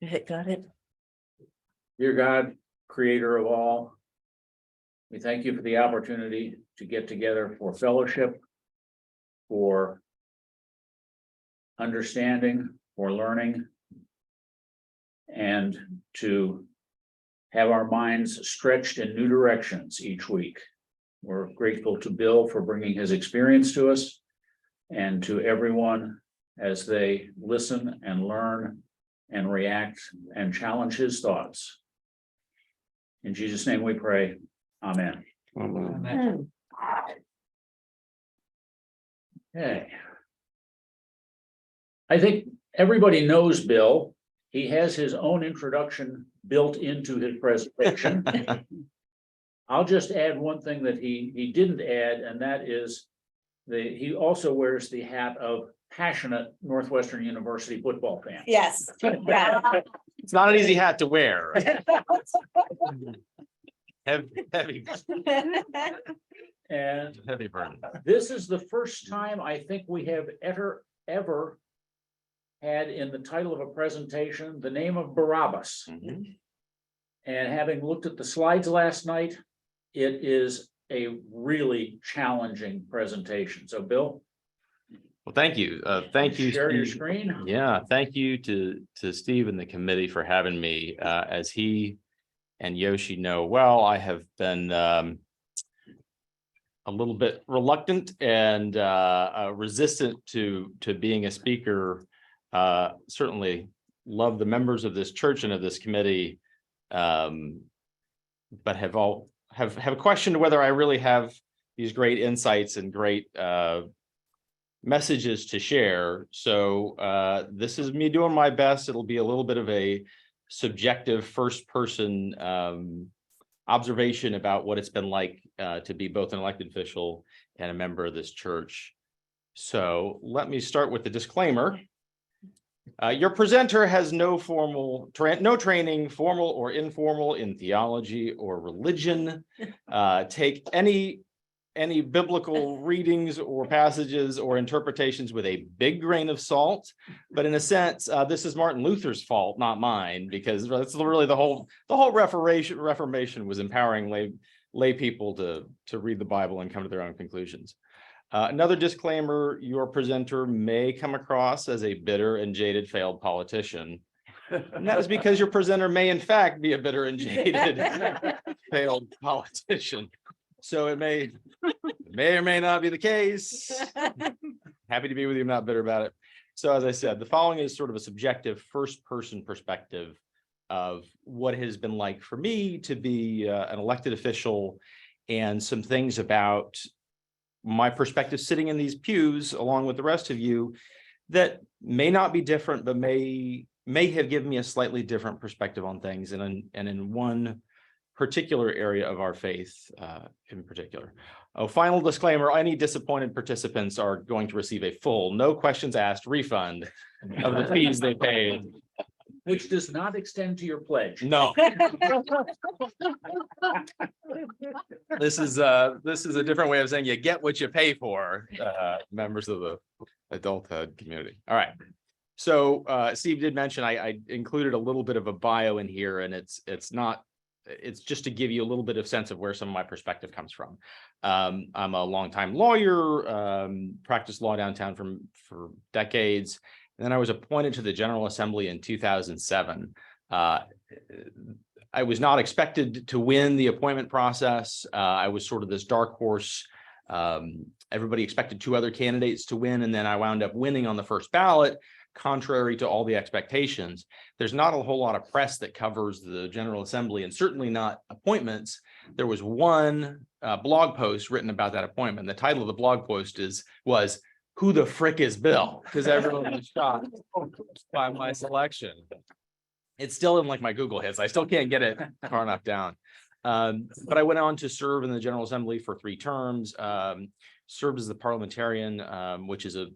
Got it. Dear God, creator of all, we thank you for the opportunity to get together for fellowship, for understanding, for learning, and to have our minds stretched in new directions each week. We're grateful to Bill for bringing his experience to us, and to everyone as they listen and learn and react and challenge his thoughts. In Jesus' name we pray. Amen. Amen. Okay. I think everybody knows Bill. He has his own introduction built into his presentation. I'll just add one thing that he didn't add, and that is he also wears the hat of passionate Northwestern University football fan. Yes. Yeah. It's not an easy hat to wear. Heavy And burden. this is the first time I think we have ever had in the title of a presentation the name of Barabbas. Mhm. And having looked at the slides last night, it is a really challenging presentation. So Bill, Well, thank you. Thank you. share your Steve. screen. Yeah, thank you to Steve and the committee for having me. As he and Yoshi know well, I have been a little bit reluctant and resistant to being a speaker. Certainly love the members of this church and of this committee, but have questioned whether I really have these great insights and great messages to share. So this is me doing my best. It'll be a little bit of a subjective first person observation about what it's been like to be both an elected official and a member of this church. So let me start with the disclaimer. Your presenter has no training, formal or informal, in theology or religion. Take any biblical readings or passages or interpretations with a big grain of salt. But in a sense, this is Martin Luther's fault, not mine, because that's really the whole Reformation was empowering lay people to read the Bible and come to their own conclusions. Another disclaimer: your presenter may come across as a bitter and jaded failed politician. And that is because your presenter may in fact be a bitter and jaded failed politician. So it may or may not be the case. Happy to be with you. I'm not bitter about it. So as I said, the following is sort of a subjective first person perspective of what it has been like for me to be an elected official, and some things about my perspective sitting in these pews along with the rest of you that may not be different, but may have given me a slightly different perspective on things, and in one particular area of our faith in particular. Oh, final disclaimer: any disappointed participants are going to receive a full, no questions asked refund of the fees they paid. Which does not extend to your pledge. No. This is a different way of saying you get what you pay for, members of the adulthood community. All right. So Steve did mention I included a little bit of a bio in here, and it's just to give you a little bit of sense of where some of my perspective comes from. I'm a longtime lawyer, practiced law downtown for decades. And then I was appointed to the General Assembly in 2007. I was not expected to win the appointment process. I was sort of this dark horse. Everybody expected two other candidates to win, and then I wound up winning on the first ballot, contrary to all the expectations. There's not a whole lot of press that covers the General Assembly, and certainly not appointments. There was one blog post written about that appointment. The title of the blog post was "Who the frick is Bill?" Because everyone was shocked by my selection. It's still in like my Google hits. I still can't get it far enough down. But I went on to serve in the General Assembly for 3 terms, served as the parliamentarian, which is a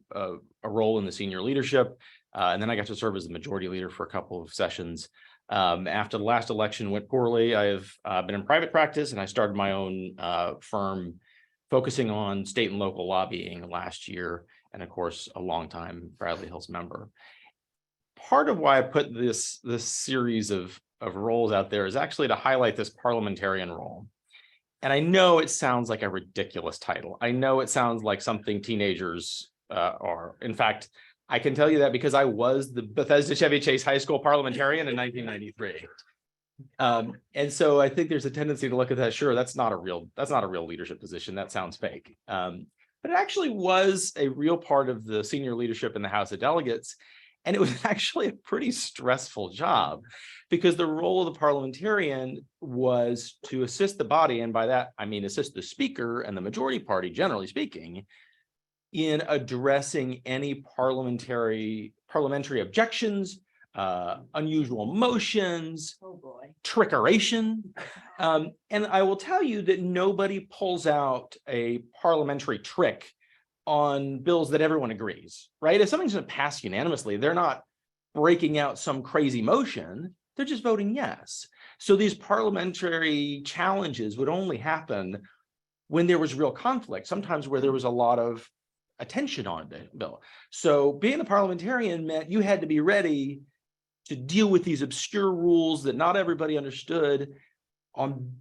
role in the senior leadership. And then I got to serve as the majority leader for a couple of sessions. After the last election went poorly, I have been in private practice, and I started my own firm focusing on state and local lobbying last year, and of course, a longtime Bradley Hills member. part of why I put this series of roles out there is actually to highlight this parliamentarian role. And I know it sounds like a ridiculous title. I know it sounds like something teenagers are. In fact, I can tell you that because I was the Bethesda Chevy Chase High School parliamentarian in 1993. And so I think there's a tendency to look at that. Sure, that's not a real leadership position. That sounds fake. But it actually was a real part of the senior leadership in the House of Delegates. And it was actually a pretty stressful job because the role of the parliamentarian was to assist the body. And by that, I mean, assist the speaker and the majority party, generally speaking, in addressing any parliamentary objections, unusual motions, trickeration. And I will tell you that nobody pulls out a parliamentary trick on bills that everyone agrees, right? If something's going to pass unanimously, they're not breaking out some crazy motion, they're just voting yes. So these parliamentary challenges would only happen when there was real conflict, sometimes where there was a lot of attention on the bill. So being a parliamentarian meant you had to be ready to deal with these obscure rules that not everybody understood on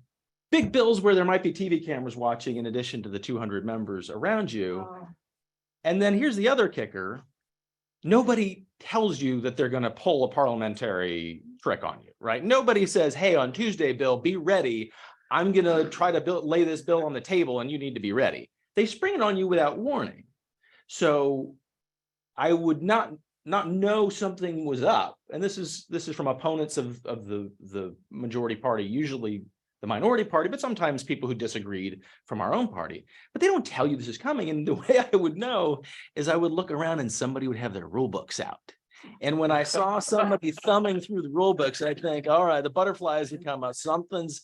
big bills where there might be TV cameras watching in addition to the 200 members around you. And then here's the other kicker. Nobody tells you that they're going to pull a parliamentary trick on you, right? Nobody says, hey, on Tuesday, Bill, be ready. I'm going to try to lay this bill on the table and you need to be ready. They spring it on you without warning. So I would not know something was up. And this is from opponents of the majority party, usually the minority party, but sometimes people who disagreed from our own party. But they don't tell you this is coming. And the way I would know is I would look around and somebody would have their rule books out. And when I saw somebody thumbing through the rule books, I'd think, all right, the butterflies have come out. Something's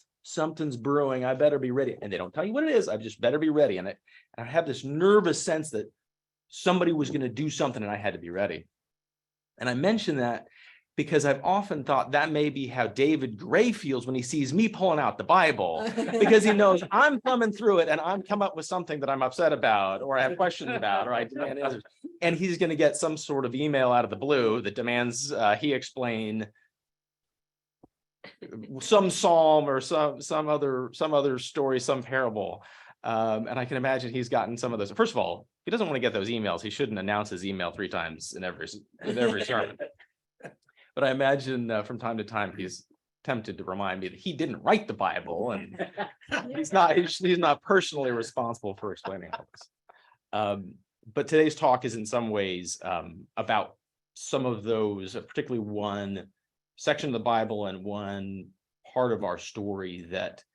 brewing. I better be ready. And they don't tell you what it is. I just better be ready. And I have this nervous sense that somebody was going to do something and I had to be ready. And I mention that because I've often thought that may be how David Gray feels when he sees me pulling out the Bible, because he knows I'm thumbing through it and I'm come up with something that I'm upset about, or I have questions about, or I demand answers. And he's going to get some sort of email out of the blue that demands he explain some psalm or some other story, some parable. And I can imagine he's gotten some of those. First of all, he doesn't want to get those emails. He shouldn't announce his email 3 times in every sermon. But I imagine from time to time he's tempted to remind me that he didn't write the Bible, and he's not personally responsible for explaining all this. But today's talk is in some ways about some of those, particularly one section of the Bible and one part of our story that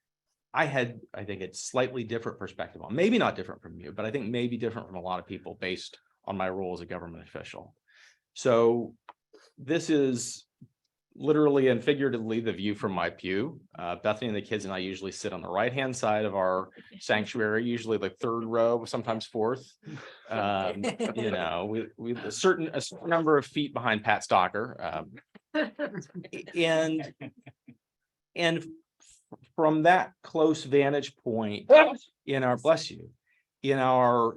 I think it's slightly different perspective on. Maybe not different from you, but I think maybe different from a lot of people based on my role as a government official. So this is literally and figuratively the view from my pew. Bethany and the kids and I usually sit on the right-hand side of our sanctuary, usually the 3rd row, sometimes 4th. We a certain number of feet behind Pat Stocker. And from that close vantage point in our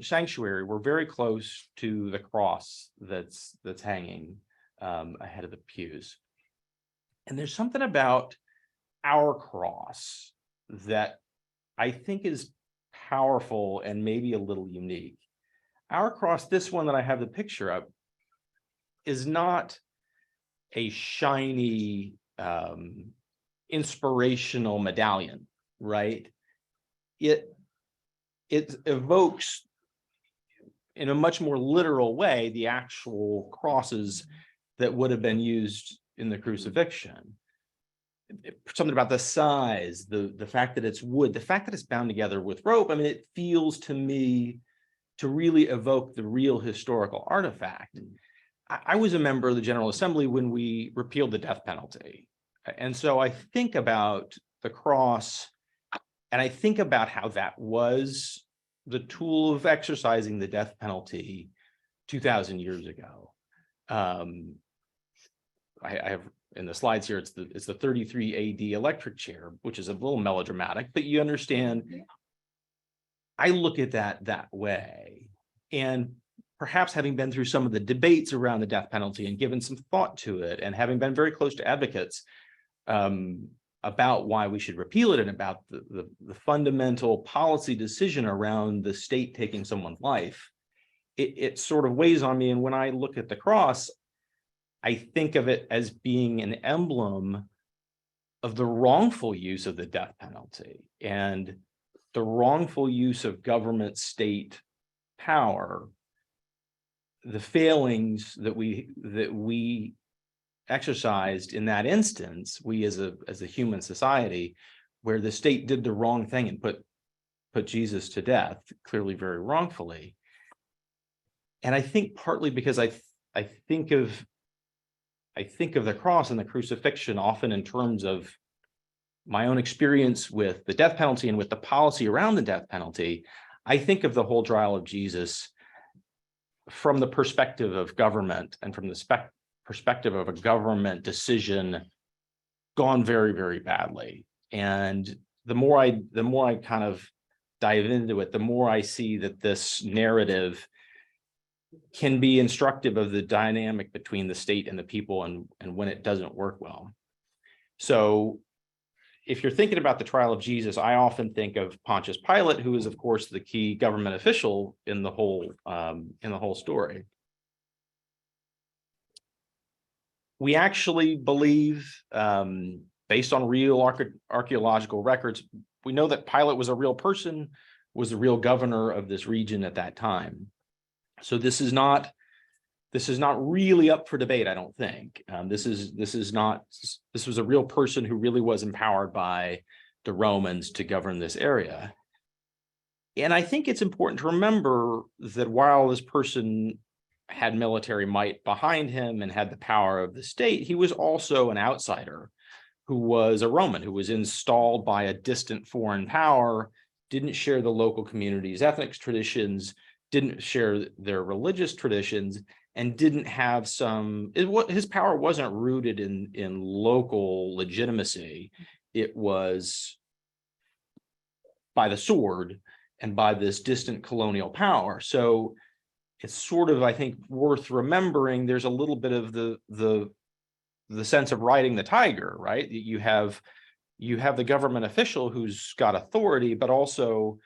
sanctuary, we're very close to the cross that's hanging ahead of the pews. And there's something about our cross that I think is powerful and maybe a little unique. Our cross, this one that I have the picture of, is not a shiny inspirational medallion, right? It evokes in a much more literal way the actual crosses that would have been used in the crucifixion. Something about the size, the fact that it's wood, the fact that it's bound together with rope. I mean, it feels to me to really evoke the real historical artifact. I was a member of the General Assembly when we repealed the death penalty. And so I think about the cross, and I think about how that was the tool of exercising the death penalty 2,000 years ago. I have in the slides here, it's the 33 AD electric chair, which is a little melodramatic, but you understand. I look at that way, and perhaps having been through some of the debates around the death penalty and given some thought to it, and having been very close to advocates about why we should repeal it and about the fundamental policy decision around the state taking someone's life, it sort of weighs on me. And when I look at the cross, I think of it as being an emblem of the wrongful use of the death penalty and the wrongful use of government state power, the failings that we exercised in that instance, we as a human society, where the state did the wrong thing and put Jesus to death, clearly very wrongfully. And I think partly because I think of the cross and the crucifixion often in terms of my own experience with the death penalty and with the policy around the death penalty. I think of the whole trial of Jesus from the perspective of government and from the perspective of a government decision gone very, very badly. And the more I kind of dive into it, the more I see that this narrative can be instructive of the dynamic between the state and the people, and when it doesn't work well. So if you're thinking about the trial of Jesus, I often think of Pontius Pilate, who is, of course, the key government official in the whole story. We actually believe, based on real archaeological records, we know that Pilate was a real person, was the real governor of this region at that time. So this is not really up for debate, I don't think. This was a real person who really was empowered by the Romans to govern this area. And I think it's important to remember that while this person had military might behind him and had the power of the state, he was also an outsider who was a Roman, who was installed by a distant foreign power, didn't share the local community's ethnic traditions, didn't share their religious traditions, and didn't have his power wasn't rooted in local legitimacy. It was by the sword and by this distant colonial power. So it's sort of, I think, worth remembering there's a little bit of the sense of riding the tiger, right? You have the government official who's got authority, but also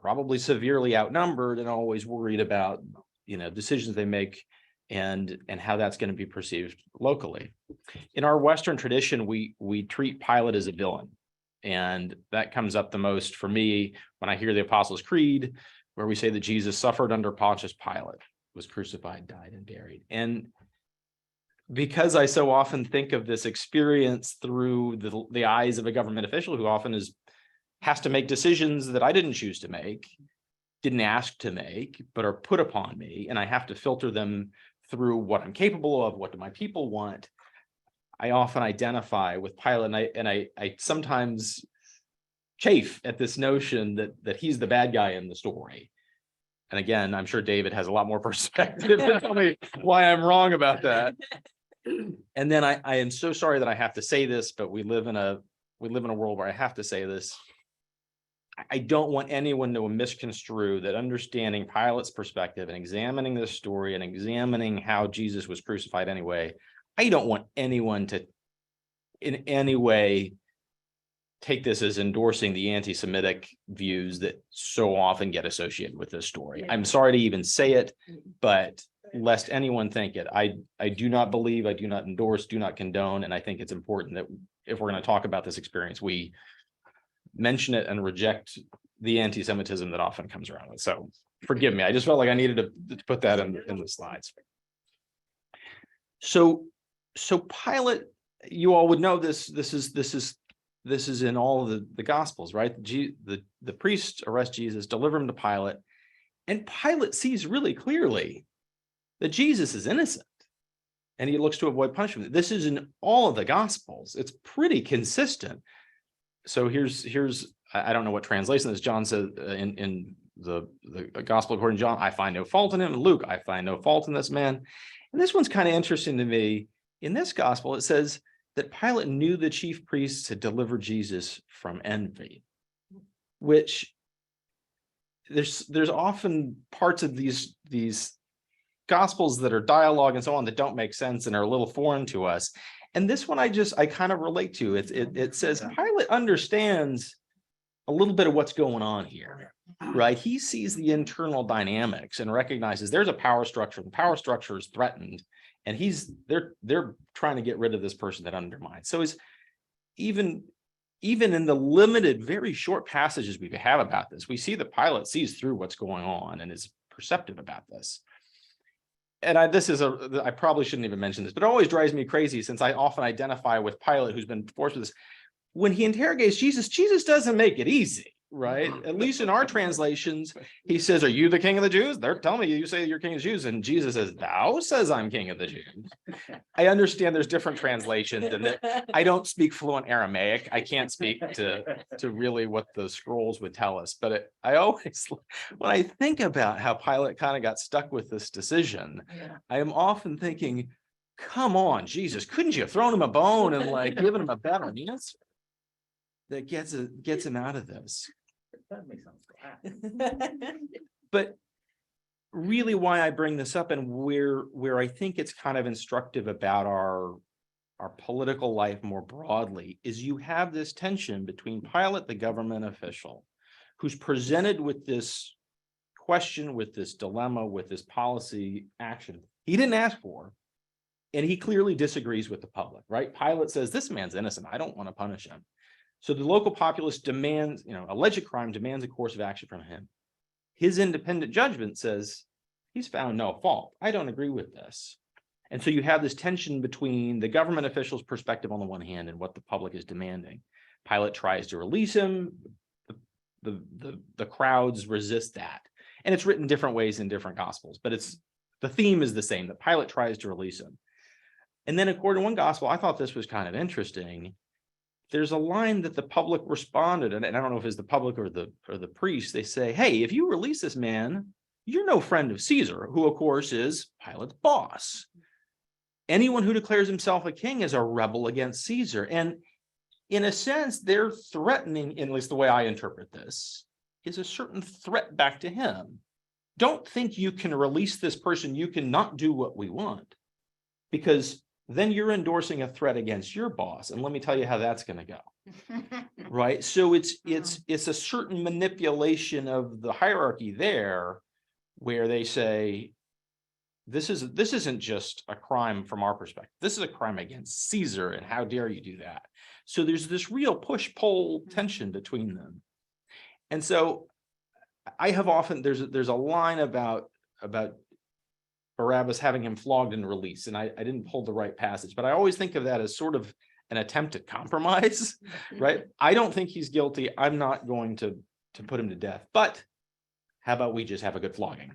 probably severely outnumbered and always worried about, decisions they make and how that's going to be perceived locally. In our Western tradition, we treat Pilate as a villain. And that comes up the most for me when I hear the Apostles' Creed, where we say that Jesus suffered under Pontius Pilate, was crucified, died, and buried. And because I so often think of this experience through the eyes of a government official who often has to make decisions that I didn't choose to make, didn't ask to make, but are put upon me, and I have to filter them through what I'm capable of, what do my people want, I often identify with Pilate, and I sometimes chafe at this notion that he's the bad guy in the story. And again, I'm sure David has a lot more perspective to tell me why I'm wrong about that. And then I am so sorry that I have to say this, but we live in a world where I have to say this. I don't want anyone to misconstrue that understanding Pilate's perspective and examining this story and examining how Jesus was crucified anyway, I don't want anyone to in any way take this as endorsing the anti-Semitic views that so often get associated with this story. Yeah. I'm sorry to even say it, but lest anyone think it, I do not believe, I do not endorse, do not condone, and I think it's important that if we're going to talk about this experience, we mention it and reject the anti-Semitism that often comes around with. So forgive me, I just felt like I needed to put that in the slides. So Pilate, you all would know this is in all of the Gospels, right? The priests arrest Jesus, deliver him to Pilate, and Pilate sees really clearly that Jesus is innocent, and he looks to avoid punishment. This is in all of the Gospels. It's pretty consistent. So here's I don't know what translation this. John says in the Gospel according to John, I find no fault in him. And Luke, I find no fault in this man. And this one's kind of interesting to me. In this Gospel, it says that Pilate knew the chief priests had delivered Jesus from envy, which there's often parts of these gospels that are dialogue and so on that don't make sense and are a little foreign to us. And this one I kind of relate to. It says Pilate understands a little bit of what's going on here, right? He sees the internal dynamics and recognizes there's a power structure. The power structure is threatened, and they're trying to get rid of this person that undermines. So is even in the limited, very short passages we have about this, we see that Pilate sees through what's going on and is perceptive about this. And I probably shouldn't even mention this, but it always drives me crazy since I often identify with Pilate, who's been forced with this. When he interrogates Jesus, Jesus doesn't make it easy, right? At least in our translations, he says, "Are you the king of the Jews?" They're telling me you say you're king of the Jews. And Jesus says, "Thou says I'm king of the Jews." I understand there's different translations and that I don't speak fluent Aramaic. I can't speak to really what the scrolls would tell us. But I always, when I think about how Pilate kind of got stuck with this decision, I am often thinking, come on, Jesus, couldn't you have thrown him a bone and like given him a better answer that gets him out of this? That makes sense. But really why I bring this up and where I think it's kind of instructive about our political life more broadly is you have this tension between Pilate, the government official, who's presented with this question, with this dilemma, with this policy action he didn't ask for, and he clearly disagrees with the public, right? Pilate says, this man's innocent. I don't want to punish him. So the local populace demands, alleged crime demands a course of action from him. His independent judgment says he's found no fault. I don't agree with this. And so you have this tension between the government official's perspective on the one hand and what the public is demanding. Pilate tries to release him. The crowds resist that. And it's written different ways in different gospels, but the theme is the same, that Pilate tries to release him. And then according to one gospel, I thought this was kind of interesting. There's a line that the public responded, and I don't know if it's the public or the priest. They say, "Hey, if you release this man, you're no friend of Caesar," who of course is Pilate's boss. Anyone who declares himself a king is a rebel against Caesar. And in a sense, they're threatening, at least the way I interpret this, is a certain threat back to him. Don't think you can release this person. You cannot do what we want, because then you're endorsing a threat against your boss. And let me tell you how that's going to go. Right. So it's a certain manipulation of the hierarchy there, where they say, this isn't just a crime from our perspective. This is a crime against Caesar. And how dare you do that? So there's this real push-pull tension between them. And so I have often, there's a line about Barabbas having him flogged and released. And I didn't pull the right passage, but I always think of that as sort of an attempt at compromise, right? I don't think he's guilty. I'm not going to put him to death, but how about we just have a good flogging?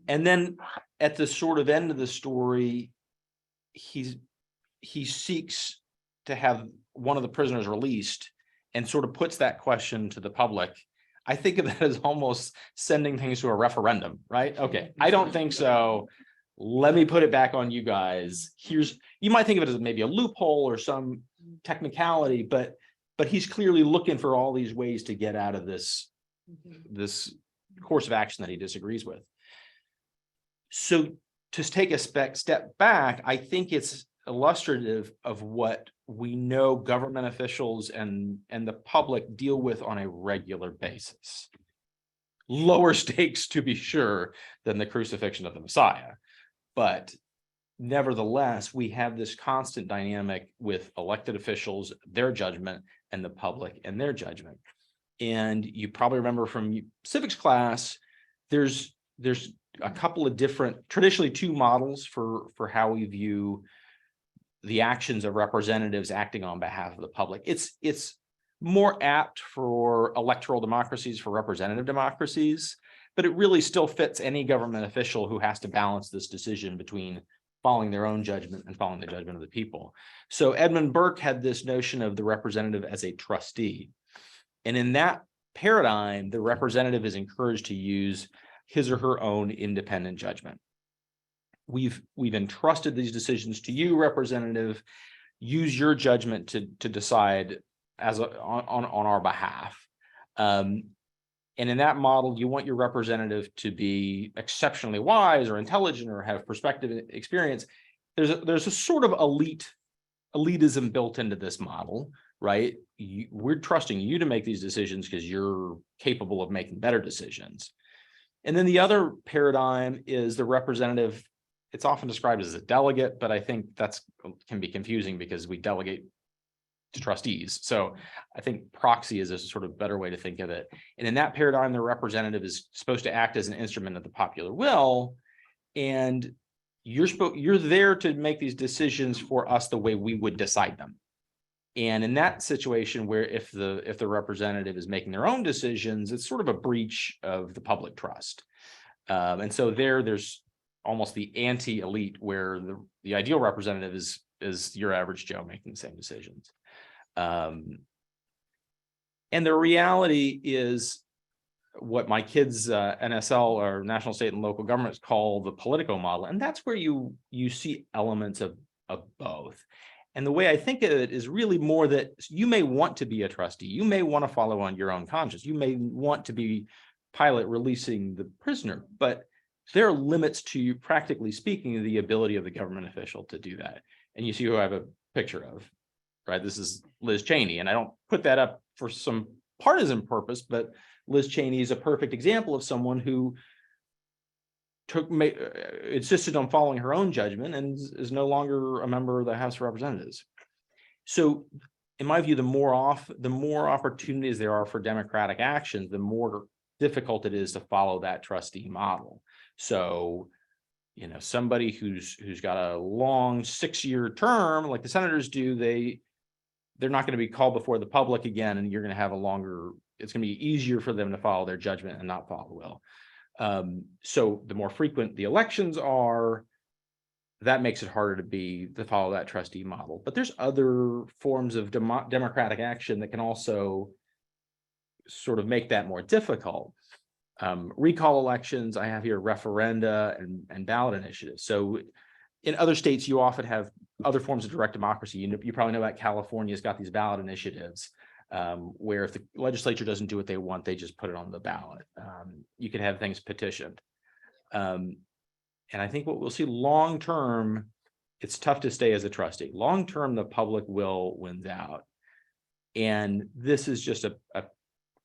And then at the sort of end of the story, he seeks to have one of the prisoners released and sort of puts that question to the public. I think of that as almost sending things to a referendum, right? Okay, I don't think so. Let me put it back on you guys. You might think of it as maybe a loophole or some technicality, but he's clearly looking for all these ways to get out of this course of action that he disagrees with. So to take a step back, I think it's illustrative of what we know government officials and the public deal with on a regular basis. Lower stakes, to be sure, than the crucifixion of the Messiah. But nevertheless, we have this constant dynamic with elected officials, their judgment, and the public and their judgment. And you probably remember from civics class, there's a couple of different, traditionally two models for how we view the actions of representatives acting on behalf of the public. It's more apt for electoral democracies, for representative democracies, but it really still fits any government official who has to balance this decision between following their own judgment and following the judgment of the people. So Edmund Burke had this notion of the representative as a trustee. And in that paradigm, the representative is encouraged to use his or her own independent judgment. We've entrusted these decisions to you, representative. Use your judgment to decide on our behalf. And in that model, you want your representative to be exceptionally wise or intelligent or have perspective experience. There's a sort of elitism built into this model, right? We're trusting you to make these decisions because you're capable of making better decisions. And then the other paradigm is the representative. It's often described as a delegate, but I think can be confusing because we delegate to trustees. So I think proxy is a sort of better way to think of it. And in that paradigm, the representative is supposed to act as an instrument of the popular will. And you're there to make these decisions for us the way we would decide them. And in that situation where if the representative is making their own decisions, it's sort of a breach of the public trust. And so there's almost the anti-elite where the ideal representative is your average Joe making the same decisions. And the reality is what my kids NSL or national, state, and local governments call the Politico model. And that's where you see elements of both. And the way I think of it is really more that you may want to be a trustee. You may want to follow on your own conscience. You may want to be Pilate releasing the prisoner, but there are limits to, practically speaking, the ability of the government official to do that. And you see who I have a picture of, right? This is Liz Cheney. And I don't put that up for some partisan purpose, but Liz Cheney is a perfect example of someone who insisted on following her own judgment and is no longer a member of the House of Representatives. So in my view, the more opportunities there are for democratic actions, the more difficult it is to follow that trustee model. So, somebody who's got a long 6-year term, like the senators do, they're not going to be called before the public again, and you're going to have it's going to be easier for them to follow their judgment and not follow the will. So the more frequent the elections are, that makes it harder to follow that trustee model. But there's other forms of democratic action that can also sort of make that more difficult. Recall elections, I have here referenda and ballot initiatives. So in other states, you often have other forms of direct democracy. You probably know that California's got these ballot initiatives. Where if the legislature doesn't do what they want, they just put it on the ballot. You can have things petitioned. And I think what we'll see long term, it's tough to stay as a trustee. Long term, the public will wins out. And this is just a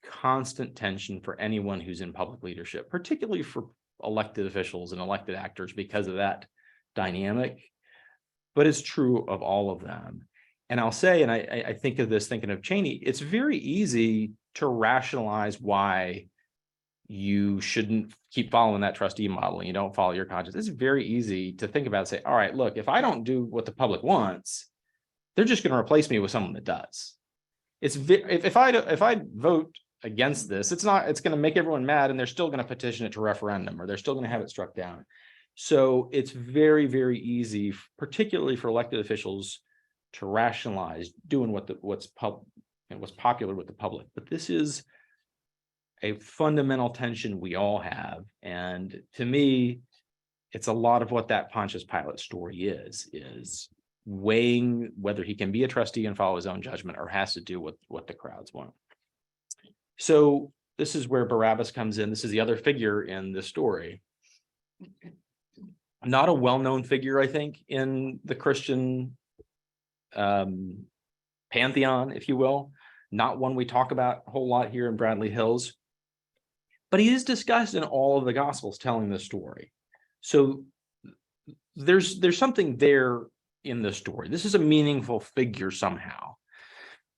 constant tension for anyone who's in public leadership, particularly for elected officials and elected actors because of that dynamic. But it's true of all of them. And I'll say, and I think of this thinking of Cheney, it's very easy to rationalize why you shouldn't keep following that trustee model and you don't follow your conscience. It's very easy to think about and say, all right, look, if I don't do what the public wants, they're just going to replace me with someone that does. If I vote against this, it's going to make everyone mad and they're still going to petition it to referendum or they're still going to have it struck down. So it's very, very easy, particularly for elected officials, to rationalize doing what's popular with the public. But this is a fundamental tension we all have. And to me, it's a lot of what that Pontius Pilate story is weighing whether he can be a trustee and follow his own judgment or has to do what the crowds want. So this is where Barabbas comes in. This is the other figure in the story. Not a well-known figure, I think, in the Christian pantheon, if you will, not one we talk about a whole lot here in Bradley Hills, but he is discussed in all of the Gospels telling the story. So there's something there in the story. This is a meaningful figure somehow.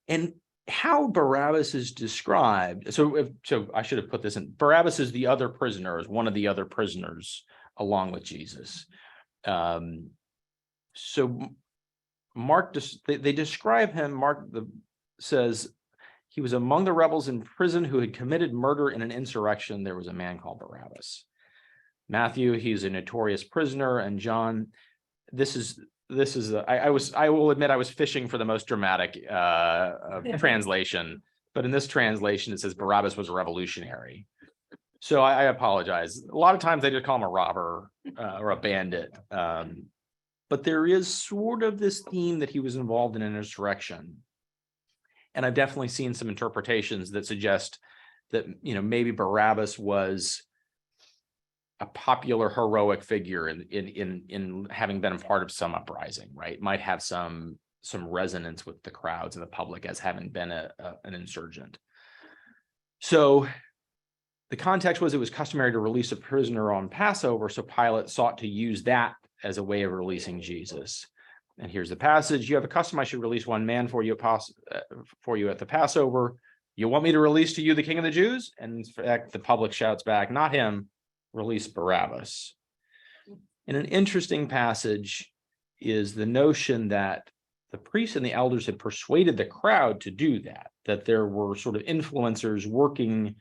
And how Barabbas is described, so I should have put this in. Barabbas is the other prisoner, is one of the other prisoners along with Jesus. So Mark, they describe him, Mark says, he was among the rebels in prison who had committed murder in an insurrection. There was a man called Barabbas. Matthew, he's a notorious prisoner, and John, I will admit I was fishing for the most dramatic translation, but in this translation it says Barabbas was a revolutionary. So I apologize. A lot of times they just call him a robber or a bandit. But there is sort of this theme that he was involved in an insurrection. And I've definitely seen some interpretations that suggest that, maybe Barabbas was a popular heroic figure in having been a part of some uprising, right? Might have some resonance with the crowds and the public as having been an insurgent. So the context was it was customary to release a prisoner on Passover, so Pilate sought to use that as a way of releasing Jesus. And here's the passage: "You have a custom, I should release one man for you at the Passover. You want me to release to you the King of the Jews?" And in fact, the public shouts back, "Not him, release Barabbas." And an interesting passage is the notion that the priests and the elders had persuaded the crowd to do that, that there were sort of influencers working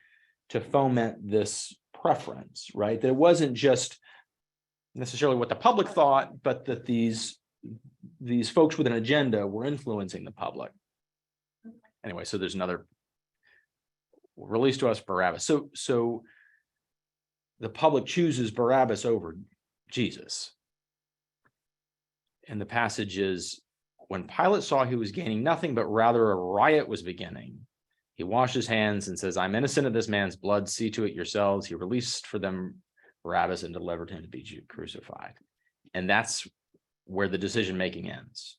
to foment this preference, right? That it wasn't just necessarily what the public thought, but that these folks with an agenda were influencing the public. Anyway, so there's another: "Release to us Barabbas." So the public chooses Barabbas over Jesus. And the passage is, "When Pilate saw he was gaining nothing, but rather a riot was beginning, he washed his hands and says, 'I'm innocent of this man's blood. See to it yourselves.' He released for them Barabbas and delivered him to be crucified." And that's where the decision making ends.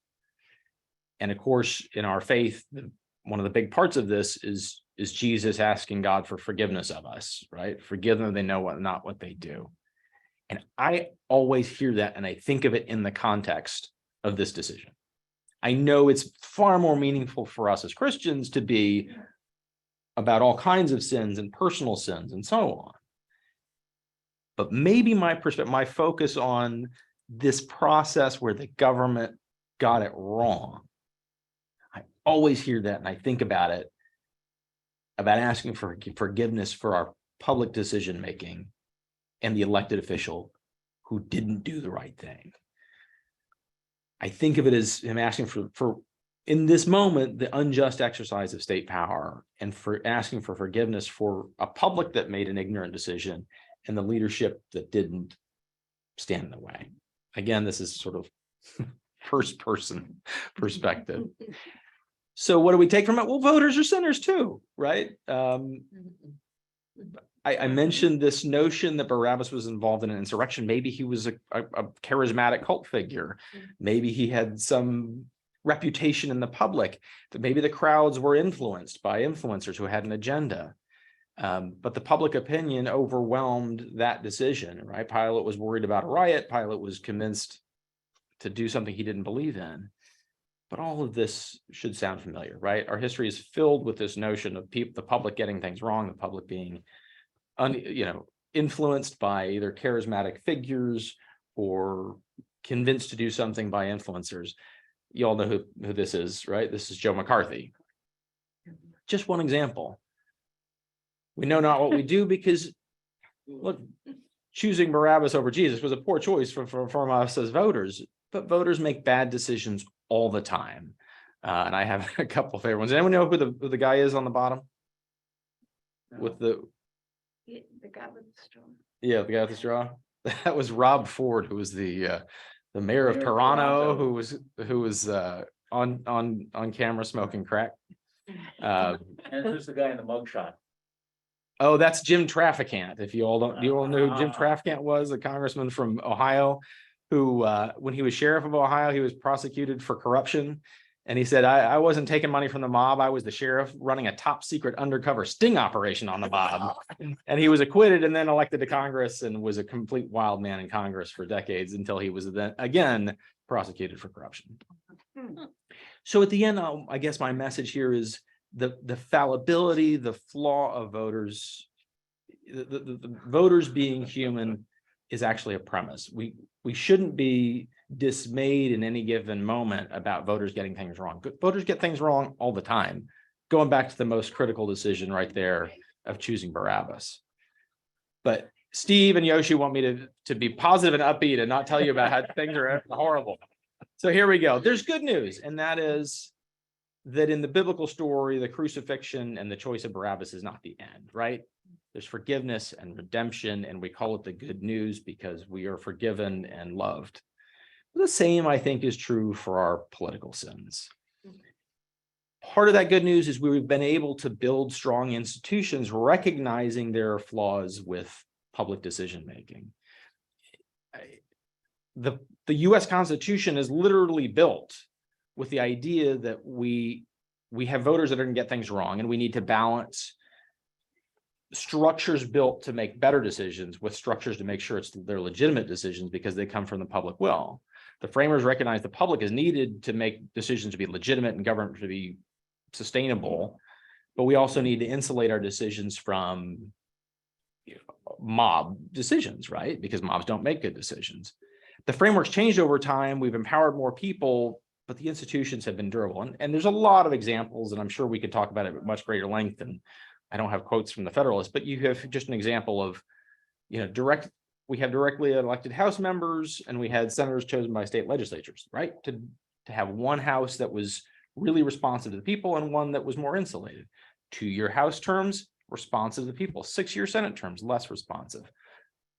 And of course, in our faith, one of the big parts of this is Jesus asking God for forgiveness of us, right? "Forgive them, they know not what they do." And I always hear that, and I think of it in the context of this decision. I know it's far more meaningful for us as Christians to be about all kinds of sins and personal sins and so on. But maybe my focus on this process where the government got it wrong, I always hear that, and I think about it, about asking for forgiveness for our public decision making and the elected official who didn't do the right thing. I think of it as him asking for in this moment, the unjust exercise of state power, and for asking for forgiveness for a public that made an ignorant decision and the leadership that didn't stand in the way. Again, this is sort of first person perspective. So what do we take from it? Well, voters are sinners too, right? I mentioned this notion that Barabbas was involved in an insurrection. Maybe he was a charismatic cult figure. Maybe he had some reputation in the public, that maybe the crowds were influenced by influencers who had an agenda. But the public opinion overwhelmed that decision, right? Pilate was worried about a riot. Pilate was convinced to do something he didn't believe in. But all of this should sound familiar, right? Our history is filled with this notion of the public getting things wrong, the public being influenced by either charismatic figures or convinced to do something by influencers. You all know who this is, right? This is Joe McCarthy. Just one example. We know not what we do because, look, choosing Barabbas over Jesus was a poor choice for us as voters, but voters make bad decisions all the time. And I have a couple of favorite ones. Anyone know who the guy is on the bottom? No. With the guy with the straw. Yeah, the guy with the straw. That was Rob Ford, who was the mayor of Toronto, who was on camera smoking crack. And who's the guy in the mugshot? Oh, that's Jim Traficant. If you all don't, do you all know who Jim Traficant was? A congressman from Ohio, who, when he was sheriff of Ohio, he was prosecuted for corruption. And he said, I wasn't taking money from the mob. I was the sheriff running a top secret undercover sting operation on the mob. And he was acquitted and then elected to Congress and was a complete wild man in Congress for decades until he was then again prosecuted for corruption. So at the end, I guess my message here is the fallibility, the flaw of voters, the voters being human is actually a premise. We shouldn't be dismayed in any given moment about voters getting things wrong. Voters get things wrong all the time. Going back to the most critical decision right there of choosing Barabbas. But Steve and Yoshi want me to be positive and upbeat and not tell you about how things are horrible. So here we go. There's good news, and that is that in the biblical story, the crucifixion and the choice of Barabbas is not the end, right? There's forgiveness and redemption, and we call it the good news because we are forgiven and loved. The same, I think, is true for our political sins. Part of that good news is we've been able to build strong institutions, recognizing there are flaws with public decision-making. The US Constitution is literally built with the idea that we have voters that are going to get things wrong, and we need to balance structures built to make better decisions with structures to make sure they're legitimate decisions because they come from the public will. The framers recognize the public is needed to make decisions to be legitimate and government to be sustainable, but we also need to insulate our decisions from mob decisions, right? Because mobs don't make good decisions. The framework's changed over time. We've empowered more people, but the institutions have been durable. And there's a lot of examples, and I'm sure we could talk about it at much greater length. And I don't have quotes from the Federalists, but you have just an example of, we have directly elected House members, and we had senators chosen by state legislatures, right? To have one House that was really responsive to the people and one that was more insulated. 2-year House terms, responsive to the people. 6-year Senate terms, less responsive.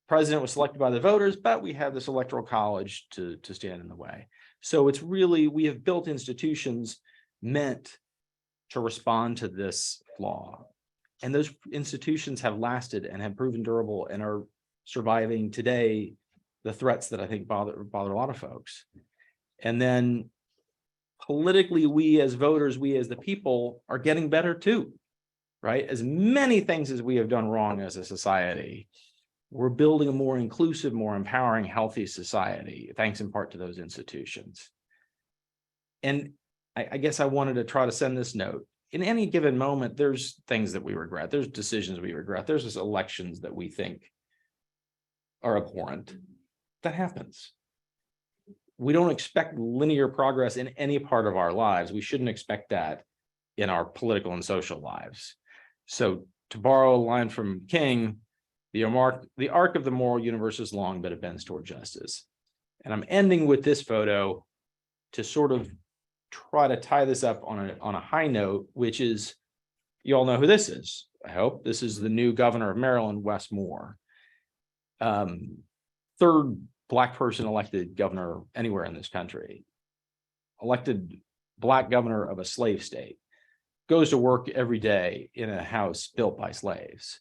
President was selected by the voters, but we have this electoral college to stand in the way. So it's really, we have built institutions meant to respond to this flaw. And those institutions have lasted and have proven durable and are surviving today the threats that I think bother a lot of folks. And then politically, we as voters, we as the people are getting better too, right? As many things as we have done wrong as a society, we're building a more inclusive, more empowering, healthy society, thanks in part to those institutions. And I guess I wanted to try to send this note. In any given moment, there's things that we regret. There's decisions we regret. There's just elections that we think are abhorrent. That happens. We don't expect linear progress in any part of our lives. We shouldn't expect that in our political and social lives. So to borrow a line from King, the arc of the moral universe is long, but it bends toward justice. And I'm ending with this photo to sort of try to tie this up on a high note, which is, you all know who this is. I hope this is the new governor of Maryland, Wes Moore. Third Black person elected governor anywhere in this country. Elected Black governor of a slave state. Goes to work every day in a house built by slaves.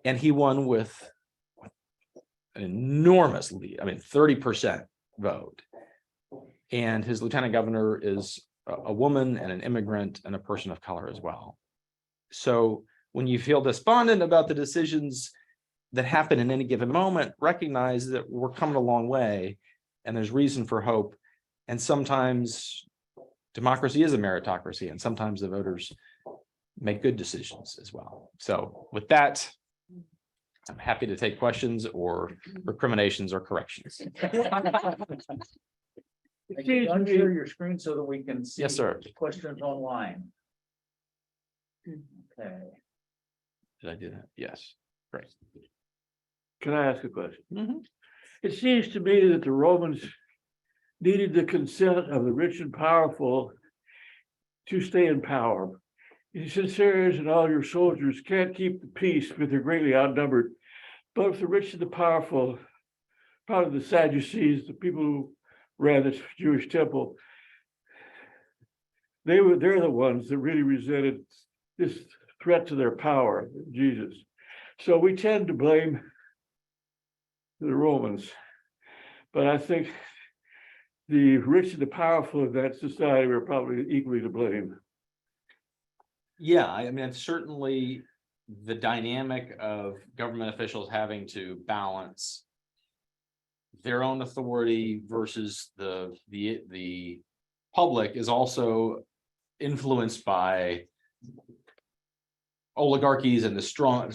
And he won with an enormous lead, 30% vote. And his lieutenant governor is a woman and an immigrant and a person of color as well. So when you feel despondent about the decisions that happen in any given moment, recognize that we're coming a long way and there's reason for hope. And sometimes democracy is a meritocracy, and sometimes the voters make good decisions as well. So with that, I'm happy to take questions or recriminations or corrections. Unshare your screen so that we can see. Yes, sir. The questions online. Okay. Did I do that? Yes. Great. Can I ask a question? Mhm. It seems to me that the Romans needed the consent of the rich and powerful to stay in power. Your centurions and all your soldiers can't keep the peace because they're greatly outnumbered. But if the rich and the powerful, part of the Sadducees, the people who ran the Jewish temple, they're the ones that really resented this threat to their power, Jesus. So we tend to blame the Romans, but I think the rich and the powerful of that society were probably equally to blame. Yeah, it's certainly the dynamic of government officials having to balance their own authority versus the public is also influenced by oligarchies and the strong,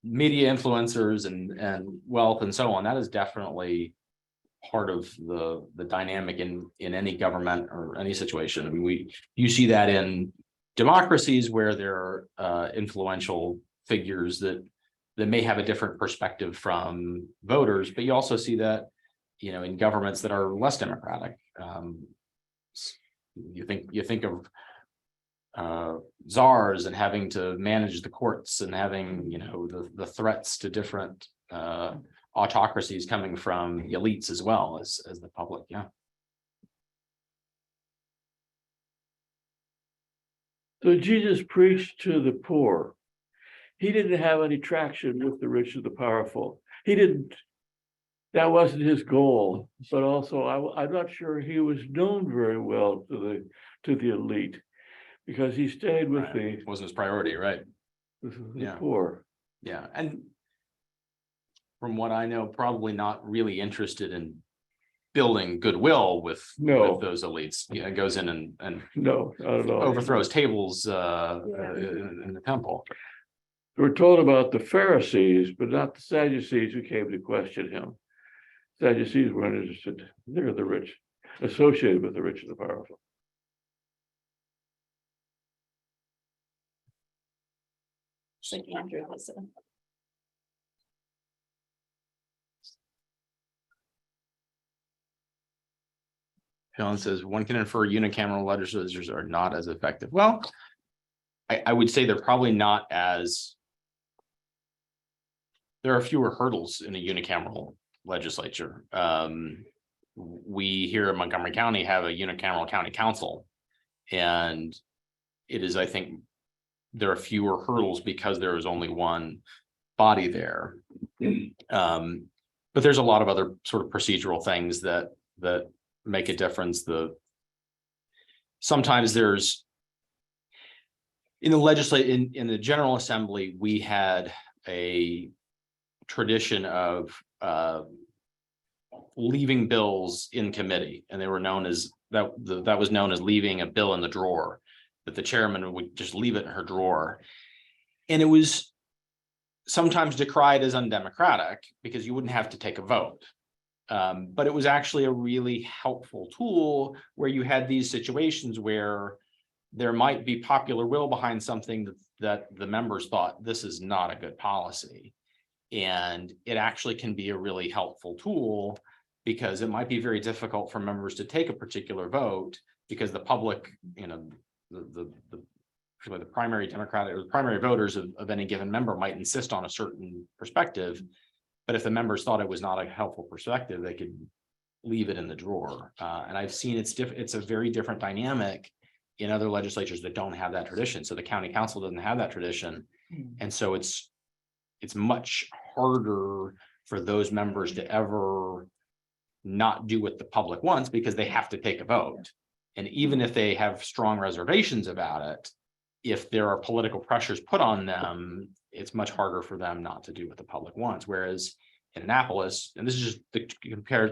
media influencers and wealth and so on. That is definitely part of the dynamic in any government or any situation. You see that in democracies where there are influential figures that may have a different perspective from voters, but you also see that in governments that are less democratic. You think of czars and having to manage the courts and having the threats to different autocracies coming from the elites as well as the public. Yeah. So Jesus preached to the poor. He didn't have any traction with the rich and the powerful. He didn't, that wasn't his goal, but also I'm not sure he was known very well to the elite. Because he stayed with Right. Wasn't his priority, right? the Yeah. poor. Yeah, and from what I know, probably not really interested in building goodwill with No. those elites. Yeah, goes in and No, not at all. overthrows tables in the temple. We're told about the Pharisees, but not the Sadducees who came to question him. Sadducees weren't interested. They're the rich, associated with the rich and the powerful. It's like Andrew has a. Helen says one can infer unicameral legislatures are not as effective. Well, I would say they're probably not as. There are fewer hurdles in a unicameral legislature. We here in Montgomery County have a unicameral county council. And it is, I think, there are fewer hurdles because there is only one body there. But there's a lot of other sort of procedural things that make a difference. Sometimes there's in the General Assembly, we had a tradition of leaving bills in committee, and they were known as that was known as leaving a bill in the drawer, that the chairman would just leave it in her drawer. And it was sometimes decried as undemocratic because you wouldn't have to take a vote. But it was actually a really helpful tool where you had these situations where there might be popular will behind something that the members thought this is not a good policy. And it actually can be a really helpful tool because it might be very difficult for members to take a particular vote because the public, the primary Democratic or the primary voters of any given member might insist on a certain perspective. But if the members thought it was not a helpful perspective, they could leave it in the drawer. And I've seen it's a very different dynamic in other legislatures that don't have that tradition. So the county council doesn't have that tradition. And so it's much harder for those members to ever not do what the public wants because they have to take a vote. And even if they have strong reservations about it, if there are political pressures put on them, it's much harder for them not to do what the public wants. Whereas in Annapolis, and this is just the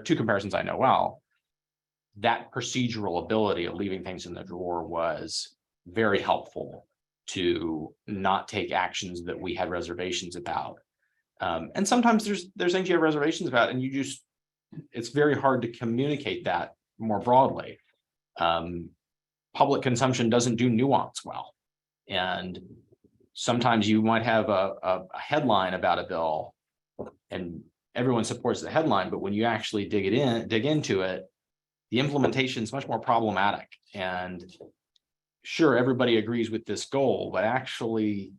two comparisons I know well, that procedural ability of leaving things in the drawer was very helpful to not take actions that we had reservations about. And sometimes there's things you have reservations about, and it's very hard to communicate that more broadly. Public consumption doesn't do nuance well. And sometimes you might have a headline about a bill and everyone supports the headline, but when you actually dig into it, the implementation is much more problematic. And sure, everybody agrees with this goal, but actually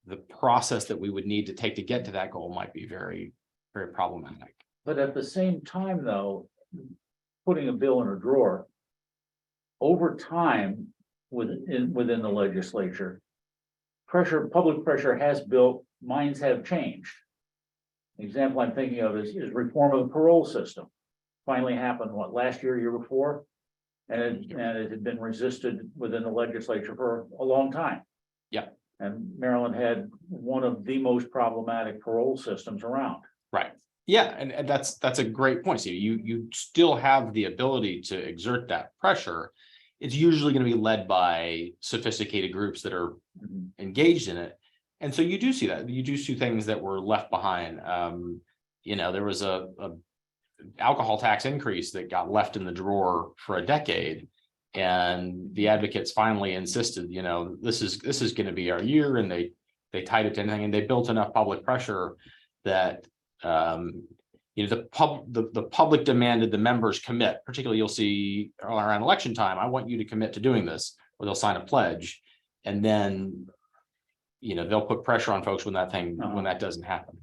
the process that we would need to take to get to that goal might be very, very problematic. But at the same time, though, putting a bill in a drawer, over time within the legislature, public pressure has built, minds have changed. The example I'm thinking of is reform of the parole system. Finally happened, last year before? And it had been resisted within the legislature for a long time. Yeah. And Maryland had one of the most problematic parole systems around. Right. Yeah, and that's a great point. So you still have the ability to exert that pressure. It's usually going to be led by sophisticated groups that are engaged in it. And so you do see that. You do see things that were left behind. There was a alcohol tax increase that got left in the drawer for a decade. And the advocates finally insisted, this is going to be our year. And they tied it to anything, and they built enough public pressure that the public demanded the members commit. Particularly, you'll see around election time, I want you to commit to doing this, or they'll sign a pledge, and then they'll put pressure on folks when that doesn't happen.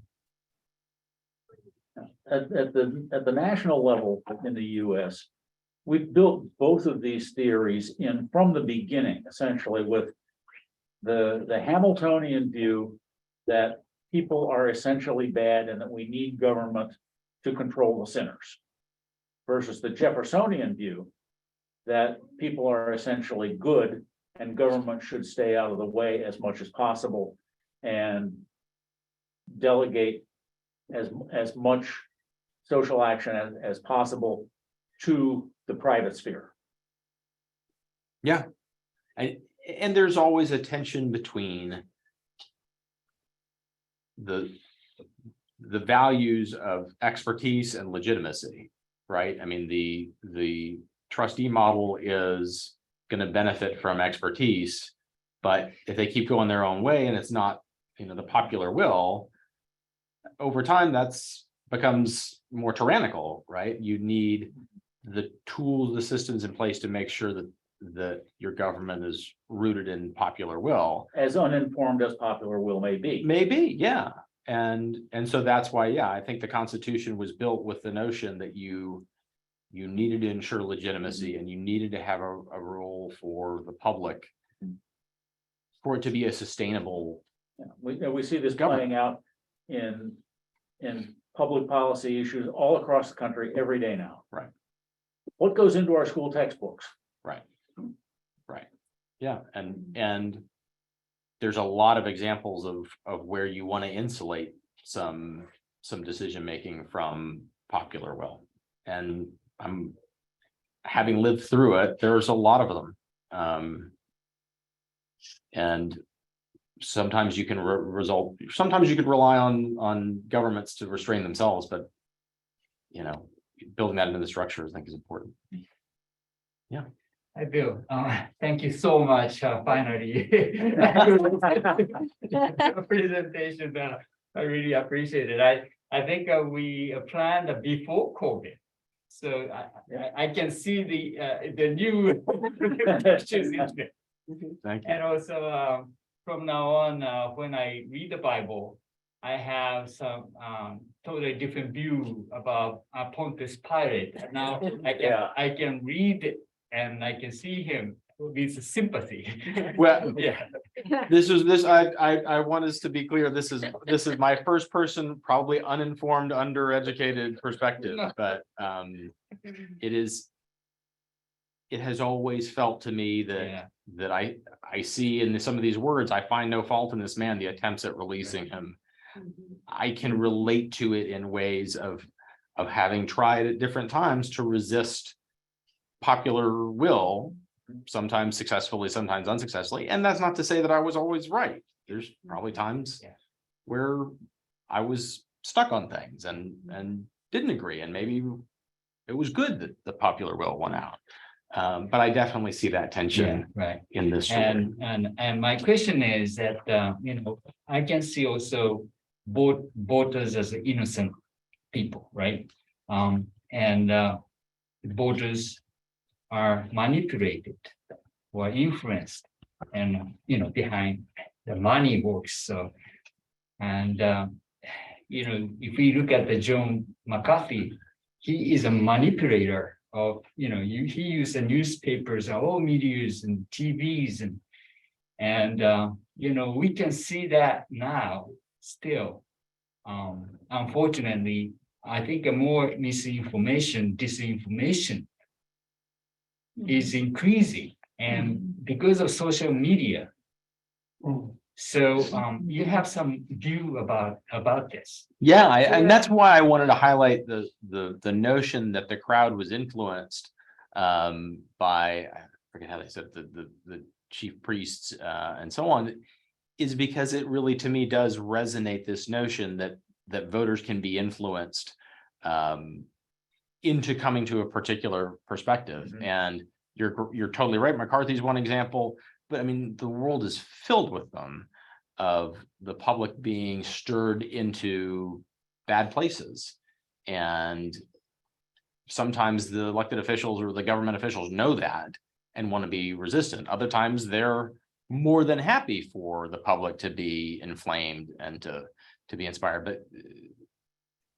At the national level in the U.S., we've built both of these theories in from the beginning, essentially with the Hamiltonian view that people are essentially bad and that we need government to control the sinners, versus the Jeffersonian view that people are essentially good and government should stay out of the way as much as possible and delegate as much social action as possible to the private sphere. And there's always a tension between the values of expertise and legitimacy, right? I mean, the trustee model is going to benefit from expertise, but if they keep going their own way and it's not, the popular will, over time that's becomes more tyrannical, right? You need the tools, the systems in place to make sure that your government is rooted in popular will. As uninformed as popular will may be. Maybe, yeah. And so that's why, yeah, I think the Constitution was built with the notion that you needed to ensure legitimacy and you needed to have a role for the public for it to be a sustainable. We see this playing out in public policy issues all across the country every day now. Right. What goes into our school textbooks? Right. Yeah, and there's a lot of examples of where you want to insulate some decision making from popular will, and I'm having lived through it. There's a lot of them, and sometimes you can sometimes you could rely on governments to restrain themselves, but building that into the structure I think is important. Yeah. Hi, Bill. Thank you so much. Finally, presentation. I really appreciate it. I think we planned before COVID, so I can see the new pictures in there. Thank you. And also from now on, when I read the Bible, I have some totally different view about Pontius Pilate. Now I can read it. And I can see him with sympathy. Well, yeah. I want us to be clear. This is my first person, probably uninformed, undereducated perspective, but it has always felt to me that I see in some of these words, I find no fault in this man, the attempts at releasing him. I can relate to it in ways of having tried at different times to resist popular will, sometimes successfully, sometimes unsuccessfully. And that's not to say that I was always right. There's probably times where I was stuck on things and didn't agree. And maybe it was good that the popular will won out. But I definitely see that tension in this story. And my question is that I can see also both voters as innocent people, right? And voters are manipulated or influenced, and behind the money works. So, and if we look at the John McCarthy, he is a manipulator of he used the newspapers, all medias and TVs, and we can see that now still. Unfortunately, I think more misinformation, disinformation is increasing, and because of social media. So you have some view about this. Yeah, and that's why I wanted to highlight the notion that the crowd was influenced by, I forget how they said it, the chief priests and so on, is because it really to me does resonate this notion that voters can be influenced into coming to a particular perspective. And you're totally right. McCarthy's one example, but I mean, the world is filled with them, of the public being stirred into bad places. And sometimes the elected officials or the government officials know that and want to be resistant. Other times they're more than happy for the public to be inflamed and to be inspired. But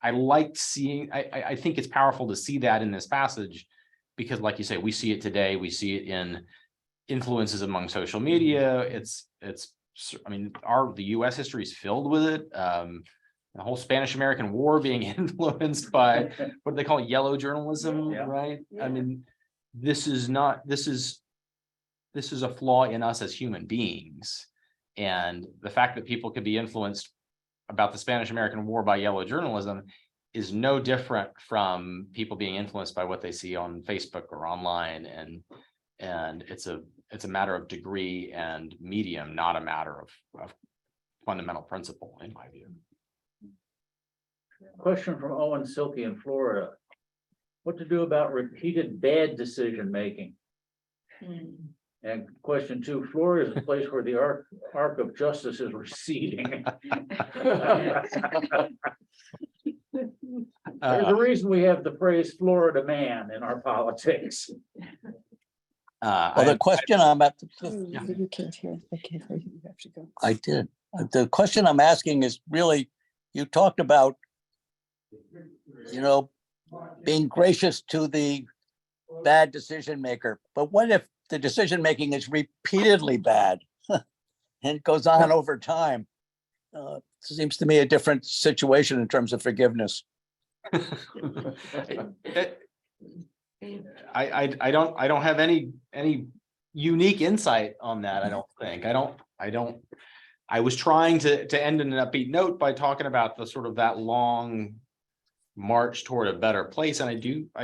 I like seeing, I think it's powerful to see that in this passage, because like you say, we see it today, we see it in influences among social media. I mean, the US history is filled with it. The whole Spanish-American War being influenced by what do they call it? Yellow journalism, Yeah. right? Yeah. I mean, this is a flaw in us as human beings. And the fact that people could be influenced about the Spanish-American War by yellow journalism is no different from people being influenced by what they see on Facebook or online. And it's a matter of degree and medium, not a matter of fundamental principle, in my view. Question from Owen Silky in Florida. What to do about repeated bad decision making? And question 2, Florida is a place where the arc of justice is receding. There's a reason we have the phrase Florida man in our politics. Well, the question I'm at, You can't hear, they can't hear you, you have to go. I did. The question I'm asking is really, you talked about, being gracious to the bad decision maker, but what if the decision making is repeatedly bad and goes on over time? Seems to me a different situation in terms of forgiveness. I don't have any unique insight on that. I don't think. I was trying to end in an upbeat note by talking about the sort of that long march toward a better place. And I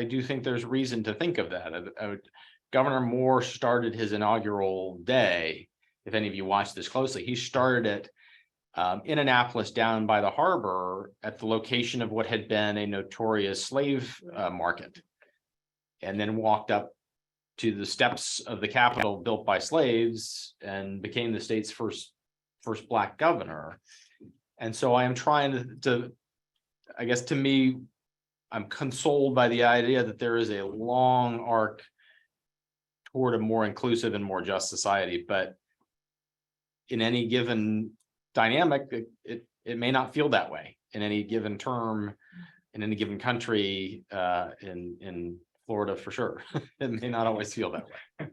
do think there's reason to think of that. Governor Moore started his inaugural day. If any of you watch this closely, he started it in Annapolis down by the harbor at the location of what had been a notorious slave market, and then walked up to the steps of the Capitol built by slaves and became the state's first Black governor. And so I am trying to, I guess, to me, I'm consoled by the idea that there is a long arc toward a more inclusive and more just society, but in any given dynamic, it may not feel that way in any given term, in any given country, in Florida for sure. It may not always feel that way.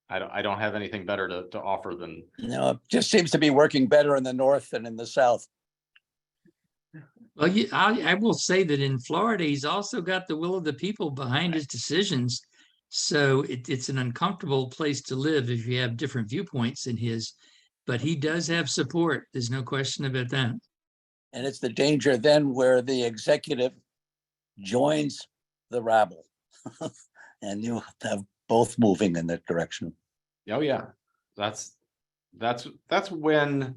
I don't have anything better to offer than. It just seems to be working better in the north than in the south. Well, I will say that in Florida, he's also got the will of the people behind his decisions. So it's an uncomfortable place to live if you have different viewpoints than his, but he does have support. There's no question about that. And it's the danger then where the executive joins the rabble and you have both moving in that direction. Oh yeah, that's when,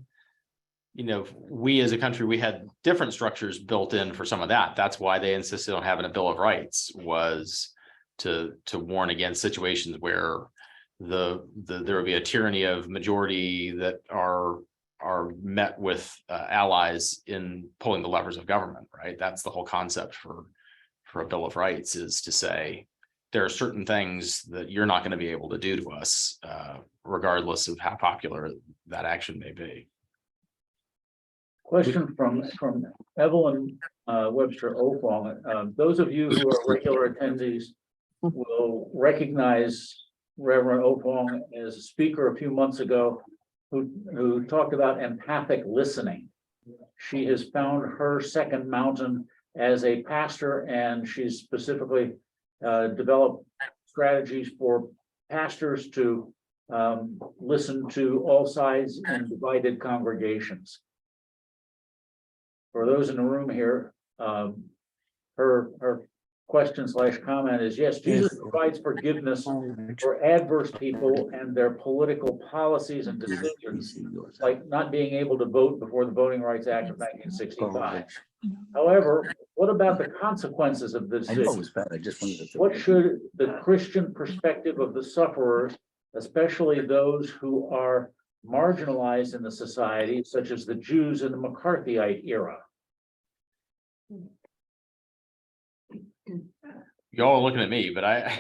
we as a country, we had different structures built in for some of that. That's why they insisted on having a Bill of Rights, was to warn against situations where there would be a tyranny of majority that are met with allies in pulling the levers of government, right? That's the whole concept for a Bill of Rights, is to say there are certain things that you're not going to be able to do to us, regardless of how popular that action may be. Question from Evelyn Webster Ofong. Those of you who are regular attendees will recognize Reverend Ofong as a speaker a few months ago who talked about empathic listening. She has found her second mountain as a pastor, and she's specifically developed strategies for pastors to listen to all sides in divided congregations. For those in the room here, her question / comment is, yes, Jesus provides forgiveness for adverse people and their political policies and decisions, like not being able to vote before the Voting Rights Act of 1965. However, what about the consequences of this I know it decision? was bad. I just wanted to. What should the Christian perspective of the sufferers, especially those who are marginalized in the society, such as the Jews in the McCarthyite era? Y'all are looking at me, but I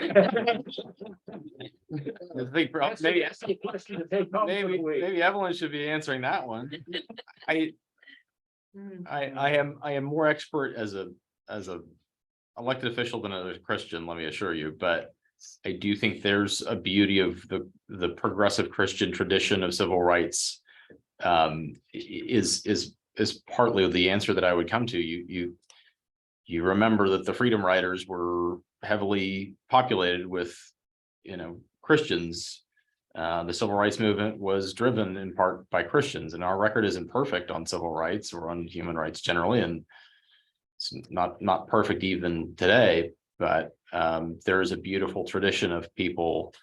think maybe Evelyn should be answering that one. I am more expert as a elected official than a Christian, let me assure you, but I do think there's a beauty of the progressive Christian tradition of civil rights is partly the answer that I would come to. You remember that the freedom riders were heavily populated with, Christians. The civil rights movement was driven in part by Christians, and our record isn't perfect on civil rights or on human rights generally, and it's not perfect even today, but there is a beautiful tradition of people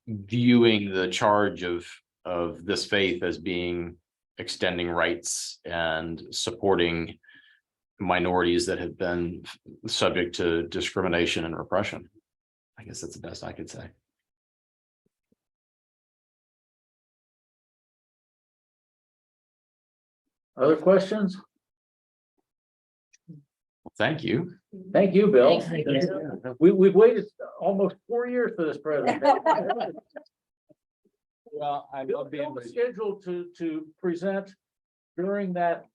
viewing the charge of this faith as being extending rights and supporting minorities that have been subject to discrimination and repression. I guess that's the best I could say. Other questions? Thank you. Thank you, Bill. Thank you. We've waited almost 4 years for this presentation. Well, I Bill was scheduled to present during that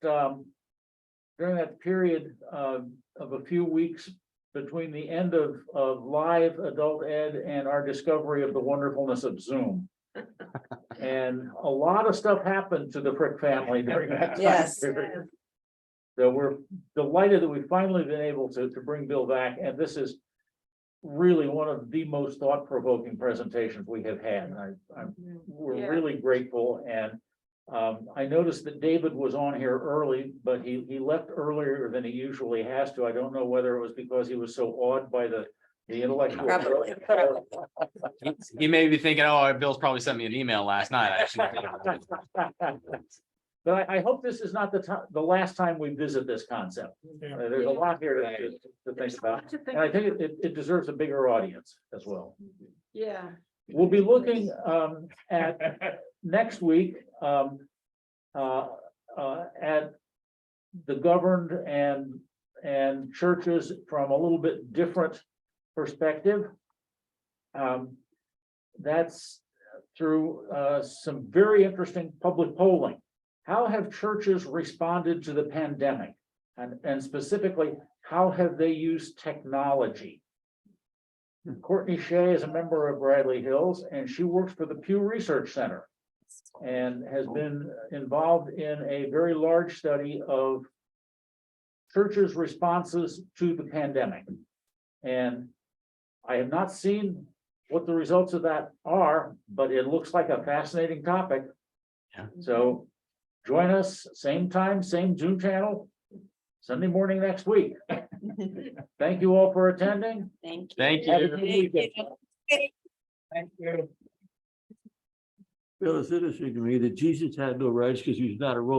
period of a few weeks between the end of live adult ed and our discovery of the wonderfulness of Zoom. And a lot of stuff happened to the Frick family during that time. Yes. period. So we're delighted that we've finally been able to bring Bill back, and this is really one of the most thought-provoking presentations we have had. We're really grateful, and I noticed that David was on here early, but he left earlier than he usually has to. I don't know whether it was because he was so awed by the intellectual. Probably. He may be thinking, oh, Bill's probably sent me an email last night, actually. But I hope this is not the last time we visit this concept. There's a lot here to think about, and I think it deserves a bigger audience as well. Yeah. We'll be looking at next week at the governed and churches from a little bit different perspective. That's through some very interesting public polling. How have churches responded to the pandemic? And specifically, how have they used technology? Courtney Shea is a member of Bradley Hills, and she works for the Pew Research Center and has been involved in a very large study of churches' responses to the pandemic. And I have not seen what the results of that are, but it looks like a fascinating topic. Yeah. So join us, same time, same Zoom channel, Sunday morning next week. Thank you all for attending. Thank you. Thank Have a you. good weekend. Thank you. Bill, it's interesting to me that Jesus had no rights because he was not a Roman